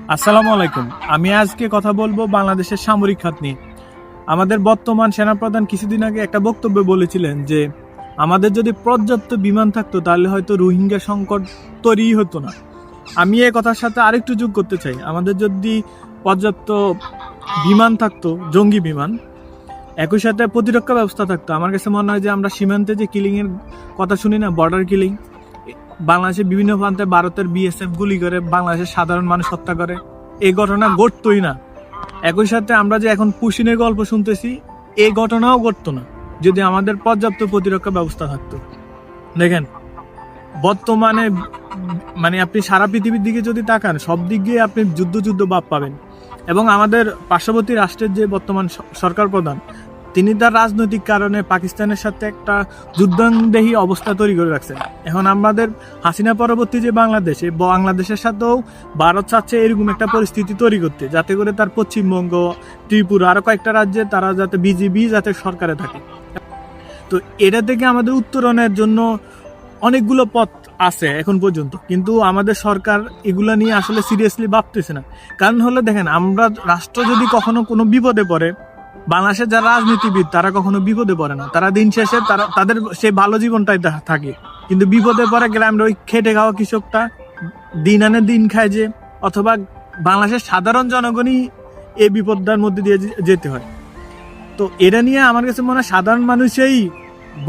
আসসালামু আলাইকুম। আমি আজকে কথা বলবো বাংলাদেশের সামরিক খাত নিয়ে। আমাদের বর্তমান সেনাপ্রধান কিছুদিন আগে একটা বক্তব্যে বলেছিলেন যে আমাদের যদি পর্যাপ্ত বিমান থাকতো তাহলে হয়তো রোহিঙ্গা সংকট তৈরি হতো না। আমি এই কথার সাথে আরেকটু যোগ করতে চাই, আমাদের যদি পর্যাপ্ত বিমান থাকতো, জঙ্গি বিমান, একই সাথে প্রতিরক্ষা ব্যবস্থা থাকতো, আমার কাছে মনে হয় যে আমরা সীমান্তে যে কিলিংয়ের কথা শুনি না, বর্ডার কিলিং, বাংলাদেশের বিভিন্ন প্রান্তে ভারতের বিএসএফ গুলি করে বাংলাদেশের সাধারণ মানুষ হত্যা করে, এই ঘটনা ঘটতোই না। একই সাথে আমরা যে এখন পুশিনের গল্প শুনতেছি, এই ঘটনাও ঘটতো না যদি আমাদের পর্যাপ্ত প্রতিরক্ষা ব্যবস্থা থাকতো। দেখেন বর্তমানে আপনি সারা পৃথিবীর দিকে যদি তাকান, সব দিক দিয়ে আপনি যুদ্ধ ভাব পাবেন। এবং আমাদের পার্শ্ববর্তী রাষ্ট্রের যে বর্তমান সরকার প্রধান, তিনি তার রাজনৈতিক কারণে পাকিস্তানের সাথে একটা যুদ্ধংদেহী অবস্থা তৈরি করে রাখছেন। এখন আমাদের হাসিনা পরবর্তী যে বাংলাদেশের সাথেও ভারত চাচ্ছে এরকম একটা পরিস্থিতি তৈরি করতে, যাতে করে তার পশ্চিমবঙ্গ, ত্রিপুরা, আরো কয়েকটা রাজ্যে তারা যাতে বিজেপি যাতে সরকারে থাকে। তো এটা থেকে আমাদের উত্তরণের জন্য অনেকগুলো পথ আছে এখন পর্যন্ত, কিন্তু আমাদের সরকার এগুলা নিয়ে আসলে সিরিয়াসলি ভাবতেছে না। কারণ হলো দেখেন, আমরা রাষ্ট্র যদি কখনো কোনো বিপদে পড়ে, বাংলাদেশের যারা রাজনীতিবিদ তারা কখনো বিপদে পড়ে না, তারা দিন শেষে তাদের সেই ভালো জীবনটাই থাকে। কিন্তু বিপদে পড়ে গ্রামের ওই খেটে খাওয়া কৃষকটা দিন আনে দিন খায় যে, অথবা বাংলাদেশের সাধারণ জনগণই এই বিপদটার মধ্যে দিয়ে যেতে হয়। তো এটা নিয়ে আমার কাছে মনে হয় সাধারণ মানুষই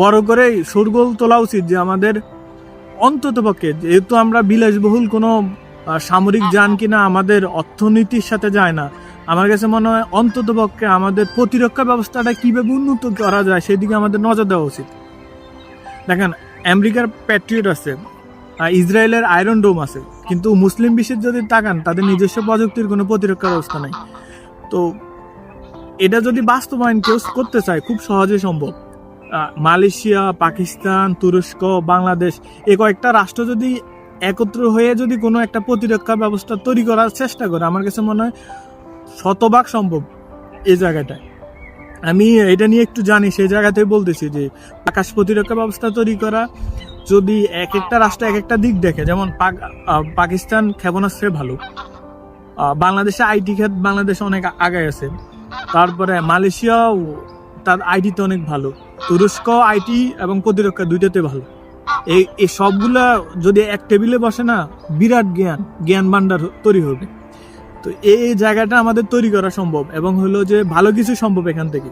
বড় করে শোরগোল তোলা উচিত যে আমাদের অন্তত পক্ষে, যেহেতু আমরা বিলাসবহুল কোনো সামরিক যান কিনা আমাদের অর্থনীতির সাথে যায় না, আমার কাছে মনে হয় অন্তত পক্ষে আমাদের প্রতিরক্ষা ব্যবস্থাটা কিভাবে উন্নত করা যায় সেদিকে আমাদের নজর দেওয়া উচিত। দেখেন, আমেরিকার প্যাট্রিয়ট আছে, ইসরায়েলের আয়রন ডোম আছে, কিন্তু মুসলিম বিশ্বের যদি তাকান, তাদের নিজস্ব প্রযুক্তির কোনো প্রতিরক্ষা ব্যবস্থা নাই। তো এটা যদি বাস্তবায়ন কেউ করতে চায়, খুব সহজে সম্ভব। মালয়েশিয়া, পাকিস্তান, তুরস্ক, বাংলাদেশ, এই কয়েকটা রাষ্ট্র যদি একত্র হয়ে যদি কোনো একটা প্রতিরক্ষা ব্যবস্থা তৈরি করার চেষ্টা করে, আমার কাছে মনে হয় শতভাগ সম্ভব। এই জায়গাটায় আমি এটা নিয়ে একটু জানি, সেই জায়গাতেই বলতেছি যে আকাশ প্রতিরক্ষা ব্যবস্থা তৈরি করা, যদি এক একটা রাষ্ট্র এক একটা দিক দেখে, যেমন পাকিস্তান ক্ষেপণাস্ত্রে ভালো, বাংলাদেশে আইটি খাত বাংলাদেশে অনেক আগে আছে, তারপরে মালয়েশিয়াও তার আইটিতে অনেক ভালো, তুরস্ক আইটি এবং প্রতিরক্ষা দুইটাতে ভালো। এই সবগুলা যদি এক টেবিলে বসে না, বিরাট জ্ঞান ভান্ডার তৈরি হবে। তো এই জায়গাটা আমাদের তৈরি করা সম্ভব, এবং হলো যে ভালো কিছু সম্ভব এখান থেকে,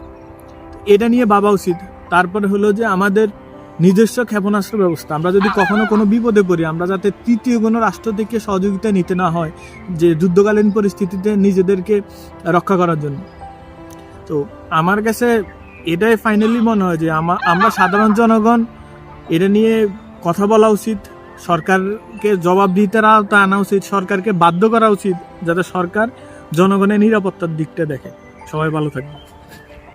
এটা নিয়ে ভাবা উচিত। তারপরে হলো যে আমাদের নিজস্ব ক্ষেপণাস্ত্র ব্যবস্থা, আমরা যদি কখনো কোনো বিপদে পড়ি, আমরা যাতে তৃতীয় কোনো রাষ্ট্র থেকে সহযোগিতা নিতে না হয়, যে যুদ্ধকালীন পরিস্থিতিতে নিজেদেরকে রক্ষা করার জন্য। তো আমার কাছে এটাই ফাইনালি মনে হয় যে আমরা সাধারণ জনগণ এটা নিয়ে কথা বলা উচিত, সরকারকে জবাবদিহিতার আওতায় আনা উচিত, সরকারকে বাধ্য করা উচিত যাতে সরকার জনগণের নিরাপত্তার দিকটা দেখে। সবাই ভালো থাকবে।